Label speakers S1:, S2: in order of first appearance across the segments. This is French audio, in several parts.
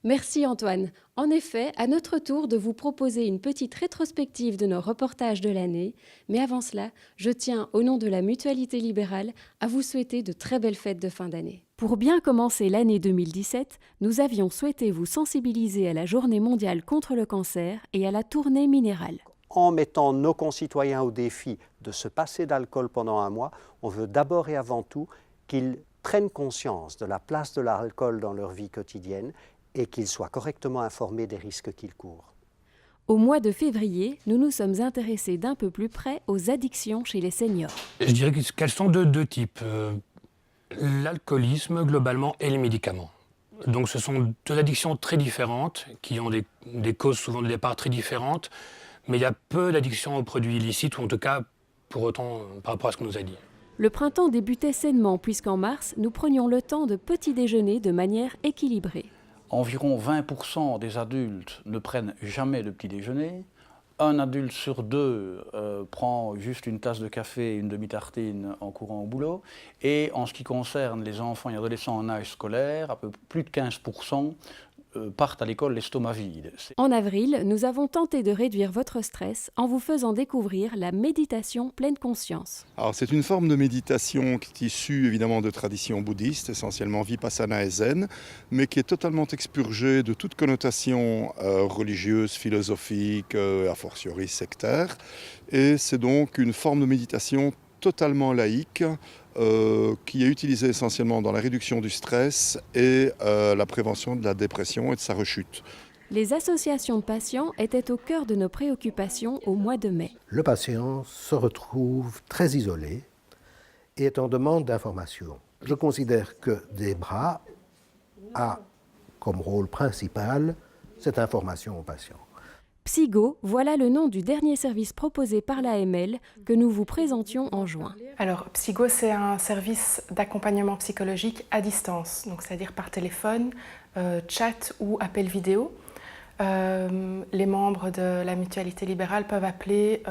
S1: Merci Antoine. En effet, à notre tour de vous proposer une petite rétrospective de nos reportages de l'année. Mais avant cela, je tiens, au nom de la Mutualité libérale, à vous souhaiter de très belles fêtes de fin d'année. Pour bien commencer l'année 2017, nous avions souhaité vous sensibiliser à la Journée mondiale contre le cancer et à la tournée minérale.
S2: En mettant nos concitoyens au défi de se passer d'alcool pendant un mois, on veut d'abord et avant tout qu'ils prennent conscience de la place de l'alcool dans leur vie quotidienne et qu'ils soient correctement informés des risques qu'ils courent.
S1: Au mois de février, nous nous sommes intéressés d'un peu plus près aux addictions chez les seniors.
S3: Je dirais qu'elles sont de deux types, l'alcoolisme globalement et les médicaments. Donc ce sont deux addictions très différentes qui ont des causes souvent de départ très différentes, mais il y a peu d'addictions aux produits illicites, ou en tout cas pour autant par rapport à ce qu'on nous a dit.
S1: Le printemps débutait sainement puisqu'en mars, nous prenions le temps de petit déjeuner de manière équilibrée.
S4: Environ 20% des adultes ne prennent jamais de petit déjeuner. Un adulte sur deux prend juste une tasse de café et une demi-tartine en courant au boulot. Et en ce qui concerne les enfants et adolescents en âge scolaire, à peu plus de 15% partent à l'école l'estomac vide.
S1: En avril, nous avons tenté de réduire votre stress en vous faisant découvrir la méditation pleine conscience.
S5: Alors c'est une forme de méditation qui est issue évidemment de traditions bouddhistes, essentiellement Vipassana et Zen, mais qui est totalement expurgée de toute connotation religieuse, philosophique, a fortiori sectaire. Et c'est donc une forme de méditation totalement laïque, qui est utilisée essentiellement dans la réduction du stress et la prévention de la dépression et de sa rechute.
S1: Les associations de patients étaient au cœur de nos préoccupations au mois de mai.
S6: Le patient se retrouve très isolé et est en demande d'informations. Je considère que Debra a comme rôle principal cette information au patient.
S1: Psygo, voilà le nom du dernier service proposé par l'AML que nous vous présentions en juin.
S7: Alors, Psygo, c'est un service d'accompagnement psychologique à distance, donc c'est-à-dire par téléphone, chat ou appel vidéo. Les membres de la Mutualité libérale peuvent appeler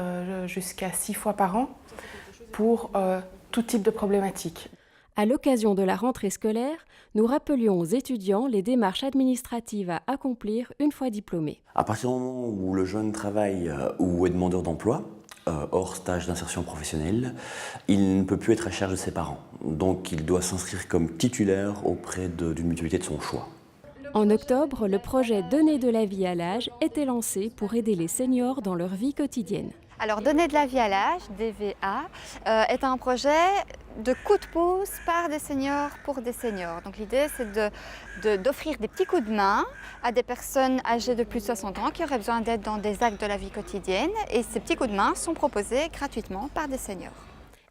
S7: jusqu'à 6 fois par an pour tout type de problématiques.
S1: À l'occasion de la rentrée scolaire, nous rappelions aux étudiants les démarches administratives à accomplir une fois diplômés.
S8: À partir du moment où le jeune travaille ou est demandeur d'emploi, hors stage d'insertion professionnelle, il ne peut plus être à charge de ses parents. Donc il doit s'inscrire comme titulaire auprès d'une mutualité de son choix.
S1: En octobre, le projet Donner de la vie à l'âge était lancé pour aider les seniors dans leur vie quotidienne.
S9: Alors, Donner de la vie à l'âge, DVA, est un projet de coup de pouce par des seniors pour des seniors. Donc l'idée, c'est d'offrir des petits coups de main à des personnes âgées de plus de 60 ans qui auraient besoin d'aide dans des actes de la vie quotidienne. Et ces petits coups de main sont proposés gratuitement par des seniors.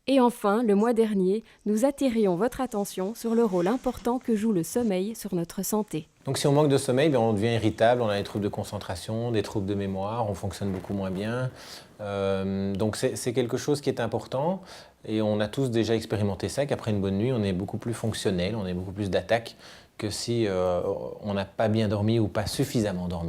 S1: Et enfin, le mois dernier, nous attirions votre attention sur le rôle important que joue le sommeil sur notre santé.
S10: Donc si on manque de sommeil, on devient irritable, on a des troubles de concentration, des troubles de mémoire, on fonctionne beaucoup moins bien. Donc c'est quelque chose qui est important et on a tous déjà expérimenté ça, qu'après une bonne nuit, on est beaucoup plus fonctionnel, on est beaucoup plus d'attaque que si on n'a pas bien dormi ou pas suffisamment dormi.